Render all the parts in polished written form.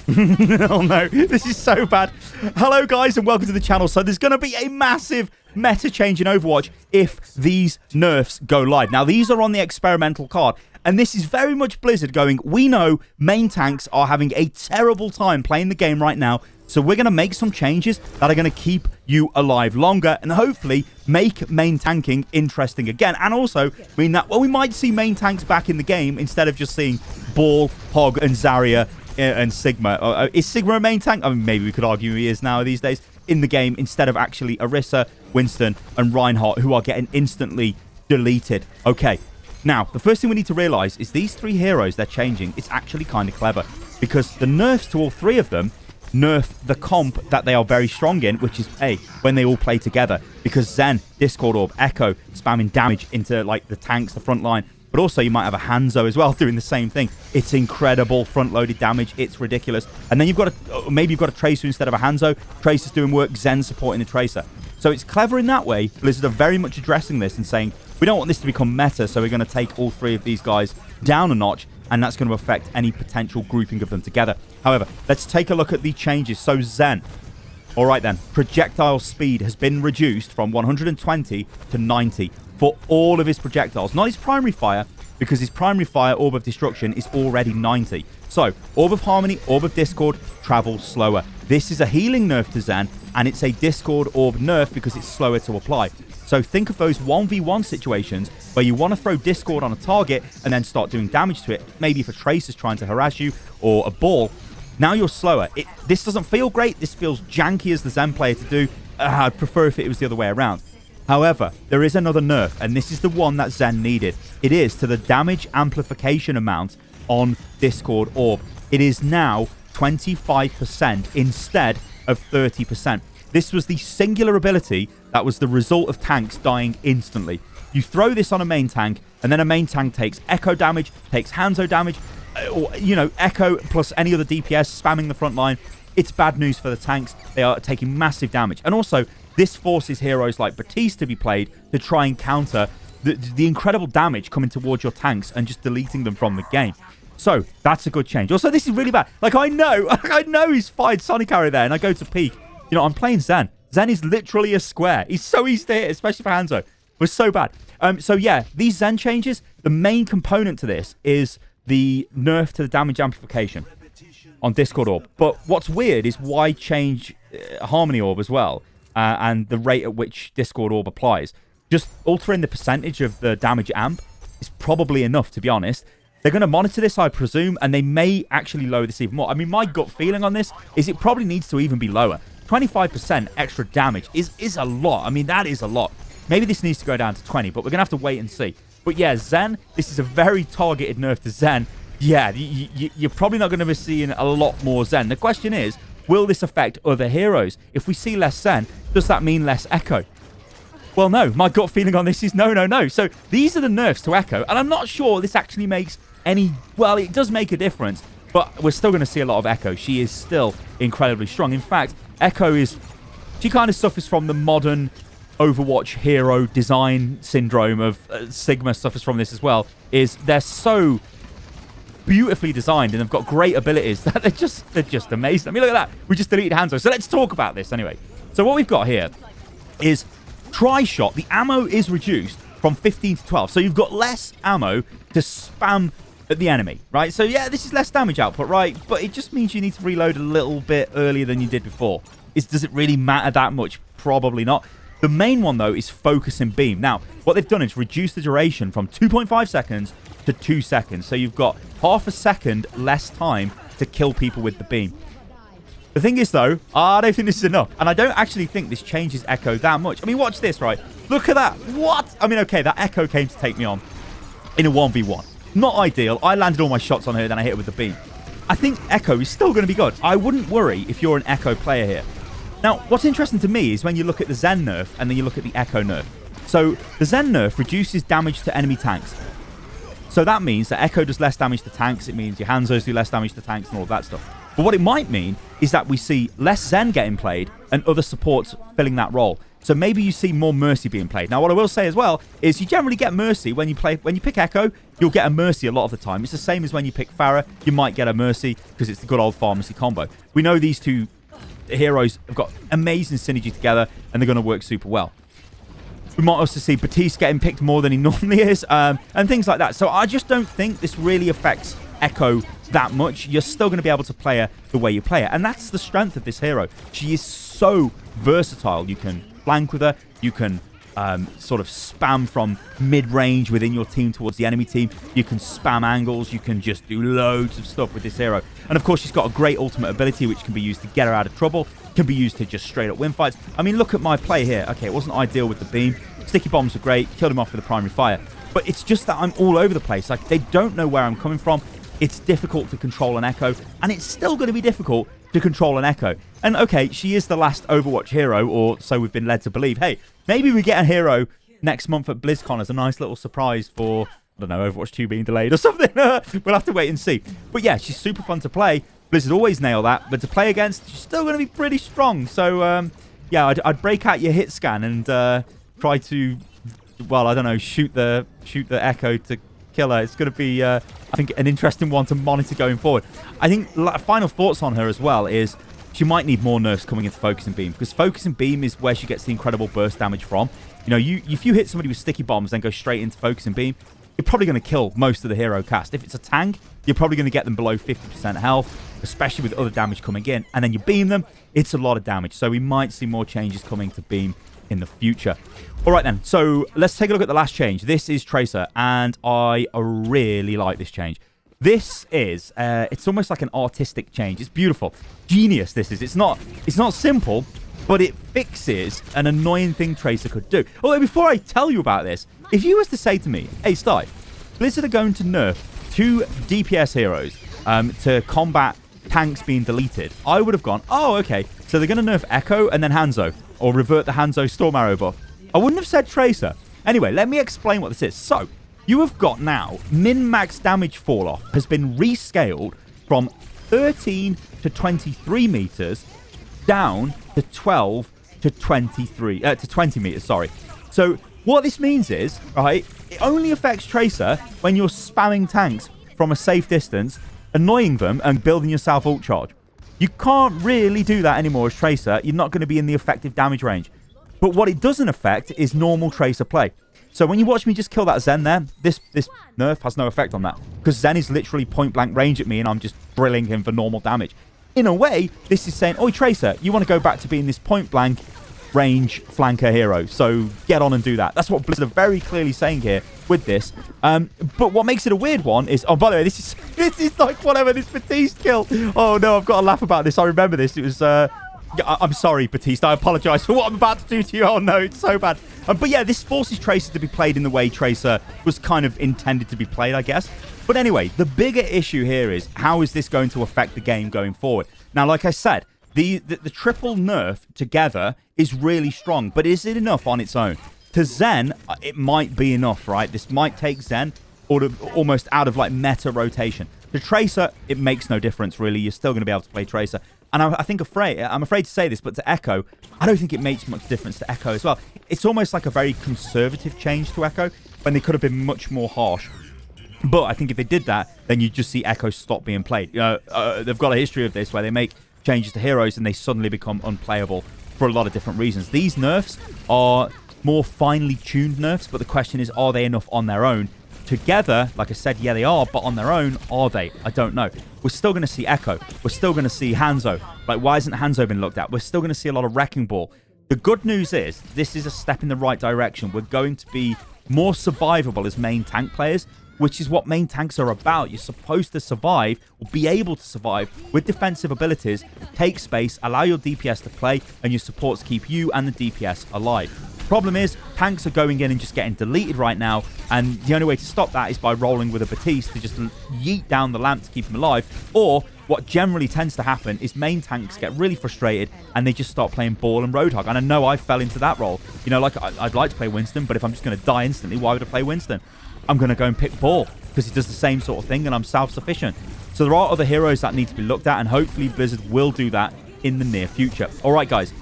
Oh no, this is so bad. Hello guys and welcome to the channel. So there's going to be a massive meta change in Overwatch if these nerfs go live. Now these are on the experimental card and this is very much Blizzard going, we know main tanks are having a terrible time playing the game right now, so we're going to make some changes that are going to keep you alive longer and hopefully make main tanking interesting again, and also mean that, well, we might see main tanks back in the game instead of just seeing Ball, Hog and Zarya and Sigma. Is Sigma a main tank? I mean, maybe we could argue he is now these days in the game, instead of actually Orisa, Winston and Reinhardt, who are getting instantly deleted. Okay, now the first thing we need to realize is these three heroes they're changing. It's actually kind of clever because the nerfs to all three of them nerf the comp that they are very strong in, which is A, when they all play together, because Zen, Discord Orb, Echo spamming damage into like the tanks, the front line. But also you might have a Hanzo as well doing the same thing. It's incredible front-loaded damage. It's ridiculous. And then you've got maybe you've got a Tracer instead of a Hanzo. Tracer's doing work, Zen supporting the Tracer. So it's clever in that way. Blizzard are very much addressing this and saying, we don't want this to become meta, so we're going to take all three of these guys down a notch, and that's going to affect any potential grouping of them together. However, let's take a look at the changes. So Zen. All right then, projectile speed has been reduced from 120 to 90 for all of his projectiles. Not his primary fire, because his primary fire, Orb of Destruction, is already 90. So, Orb of Harmony, Orb of Discord, travel slower. This is a healing nerf to Zen, and it's a Discord Orb nerf because it's slower to apply. So think of those 1v1 situations where you want to throw Discord on a target and then start doing damage to it. Maybe if a Tracer's trying to harass you, or a Ball. Now you're slower. This doesn't feel great. This feels janky as the Zen player to do. I'd prefer if it was the other way around. However, there is another nerf, and this is the one that Zen needed. It is to the damage amplification amount on Discord Orb. It is now 25% instead of 30%. This was the singular ability that was the result of tanks dying instantly. You throw this on a main tank, and then a main tank takes Echo damage, takes Hanzo damage, or, you know, Echo plus any other DPS spamming the front line. It's bad news for the tanks. They are taking massive damage. And also, this forces heroes like Batiste to be played to try and counter the incredible damage coming towards your tanks and just deleting them from the game. So, that's a good change. Also, this is really bad. Like, I know he's fired Sonic Arrow there, and I go to peek. You know, I'm playing Zen. Zen is literally a square. He's so easy to hit, especially for Hanzo. It was so bad. So, yeah, these Zen changes, the main component to this is the nerf to the damage amplification on Discord Orb. But what's weird is why change Harmony Orb as well, and the rate at which Discord Orb applies. Just altering the percentage of the damage amp is probably enough, to be honest. They're going to monitor this, I presume, and they may actually lower this even more. I mean, my gut feeling on this is it probably needs to even be lower. 25% extra damage is a lot. I mean, that is a lot. Maybe this needs to go down to 20, but we're going to have to wait and see. But yeah, Zen, this is a very targeted nerf to Zen. Yeah, you're probably not going to be seeing a lot more Zen. The question is, will this affect other heroes? If we see less Zen, does that mean less Echo? Well, no. My gut feeling on this is no. So these are the nerfs to Echo, and I'm not sure this actually makes any... Well, it does make a difference, but we're still going to see a lot of Echo. She is still incredibly strong. In fact, Echo is... She kind of suffers from the modern Overwatch hero design syndrome of Sigma suffers from this as well, is they're so beautifully designed and they've got great abilities that they're just amazing. I mean, look at that. We just deleted Hanzo. So let's talk about this anyway. So what we've got here is Tri-Shot. The ammo is reduced from 15 to 12. So you've got less ammo to spam at the enemy, right? So yeah, this is less damage output, right? But it just means you need to reload a little bit earlier than you did before. Does it really matter that much? Probably not. The main one, though, is Focus and Beam. Now, what they've done is reduce the duration from 2.5 seconds to 2 seconds. So you've got half a second less time to kill people with the beam. The thing is, though, I don't think this is enough. And I don't actually think this changes Echo that much. I mean, watch this, right? Look at that. What? I mean, okay, that Echo came to take me on in a 1v1. Not ideal. I landed all my shots on her, then I hit her with the beam. I think Echo is still going to be good. I wouldn't worry if you're an Echo player here. Now, what's interesting to me is when you look at the Zen nerf and then you look at the Echo nerf. So, the Zen nerf reduces damage to enemy tanks. So that means that Echo does less damage to tanks. It means your Hanzos do less damage to tanks and all of that stuff. But what it might mean is that we see less Zen getting played and other supports filling that role. So maybe you see more Mercy being played. Now, what I will say as well is you generally get Mercy when you pick Echo, you'll get a Mercy a lot of the time. It's the same as when you pick Pharah, you might get a Mercy because it's the good old pharmacy combo. We know these two heroes have got amazing synergy together and they're going to work super well. We might also see Batiste getting picked more than he normally is, and things like that. So I just don't think this really affects Echo that much. You're still going to be able to play her the way you play her. And that's the strength of this hero. She is so versatile. You can flank with her. You can sort of spam from mid-range within your team towards the enemy team. You can spam angles. You can just do loads of stuff with this hero. And of course, she's got a great ultimate ability, which can be used to get her out of trouble. Can be used to just straight up win fights. I mean, look at my play here. Okay, it wasn't ideal with the beam. Sticky bombs were great. Killed him off with the primary fire. But it's just that I'm all over the place. Like, they don't know where I'm coming from. It's difficult to control an Echo, and it's still going to be difficult to control an Echo. And okay, she is the last Overwatch hero, or so we've been led to believe. Hey, maybe we get a hero next month at BlizzCon as a nice little surprise for, I don't know, Overwatch 2 being delayed or something. We'll have to wait and see. But yeah, she's super fun to play. Blizzard always nail that, but to play against, she's still going to be pretty strong. So yeah, I'd break out your hit scan and try to, well, I don't know, shoot the Echo to kill her. It's going to be, I think, an interesting one to monitor going forward. I think final thoughts on her as well is she might need more nerfs coming into Focusing Beam, because Focusing Beam is where she gets the incredible burst damage from. You know, if you hit somebody with sticky bombs then go straight into Focusing Beam, you're probably going to kill most of the hero cast. If it's a tank, you're probably going to get them below 50% health, especially with other damage coming in. And then you beam them, it's a lot of damage. So we might see more changes coming to Beam in the future. All right then, so let's take a look at the last change. This is Tracer, and I really like this change. This is, it's almost like an artistic change. It's beautiful. Genius, this is. It's not simple, but it fixes an annoying thing Tracer could do. Although before I tell you about this, if you was to say to me, hey Sty, Blizzard are going to nerf 2 DPS heroes to combat tanks being deleted, I would have gone, oh, okay, so they're going to nerf Echo and then Hanzo, or revert the Hanzo Storm Arrow buff. I wouldn't have said Tracer. Anyway, let me explain what this is. So, you have got now, min-max damage fall-off has been rescaled from 13 to 23 meters down to 12 to 20 meters, sorry. So, what this means is, right, it only affects Tracer when you're spamming tanks from a safe distance, annoying them and building yourself ult charge. You can't really do that anymore as Tracer. You're not going to be in the effective damage range. But what it doesn't affect is normal Tracer play. So when you watch me just kill that Zen there, this nerf has no effect on that, because Zen is literally point blank range at me and I'm just drilling him for normal damage. In a way, this is saying, oi Tracer, you want to go back to being this point blank range flanker hero, so get on and do that. That's what Blizzard are very clearly saying here with this. But what makes it a weird one is, oh, by the way, this is like whatever, this Batiste kill. Oh no, I've got to laugh about this. I remember this. It was I'm sorry, Batiste. I apologize for what I'm about to do to you. Oh no, it's so bad. But yeah, this forces Tracer to be played in the way Tracer was kind of intended to be played, I guess. But anyway, the bigger issue here is, how is this going to affect the game going forward? Now, like I said, the triple nerf together is really strong, but is it enough on its own? To Zen, it might be enough, right? This might take Zen almost out of like meta rotation. To Tracer, it makes no difference, really. You're still going to be able to play Tracer. And I'm afraid to say this, but to Echo, I don't think it makes much difference to Echo as well. It's almost like a very conservative change to Echo, when they could have been much more harsh. But I think if they did that, then you'd just see Echo stop being played. They've got a history of this where they make changes to heroes and they suddenly become unplayable for a lot of different reasons. These nerfs are more finely tuned nerfs, but the question is, are they enough on their own? Together, like I said, yeah, they are, but on their own, are they? I don't know. We're still going to see Echo. We're still going to see Hanzo. Like, why hasn't Hanzo been looked at? We're still going to see a lot of Wrecking Ball. The good news is, this is a step in the right direction. We're going to be more survivable as main tank players, which is what main tanks are about. You're supposed to survive, or be able to survive, with defensive abilities, take space, allow your DPS to play, and your supports keep you and the DPS alive. Problem is, tanks are going in and just getting deleted right now, and the only way to stop that is by rolling with a Batiste to just yeet down the lamp to keep him alive. Or what generally tends to happen is main tanks get really frustrated and they just start playing Ball and Roadhog. And I know I fell into that role. You know, like, I'd like to play Winston, but if I'm just going to die instantly, why would I play Winston? I'm going to go and pick Ball because he does the same sort of thing and I'm self-sufficient. So there are other heroes that need to be looked at, and hopefully Blizzard will do that in the near future. All right, guys.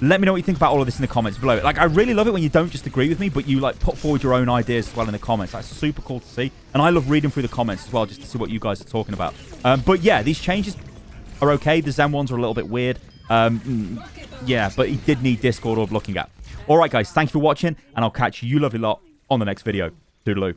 Let me know what you think about all of this in the comments below. Like, I really love it when you don't just agree with me, but you, like, put forward your own ideas as well in the comments. That's super cool to see. And I love reading through the comments as well, just to see what you guys are talking about. But yeah, these changes are okay. The Zen ones are a little bit weird. Yeah, but he did need Discord or looking at. All right, guys, thank you for watching, and I'll catch you lovely lot on the next video. Toodaloo.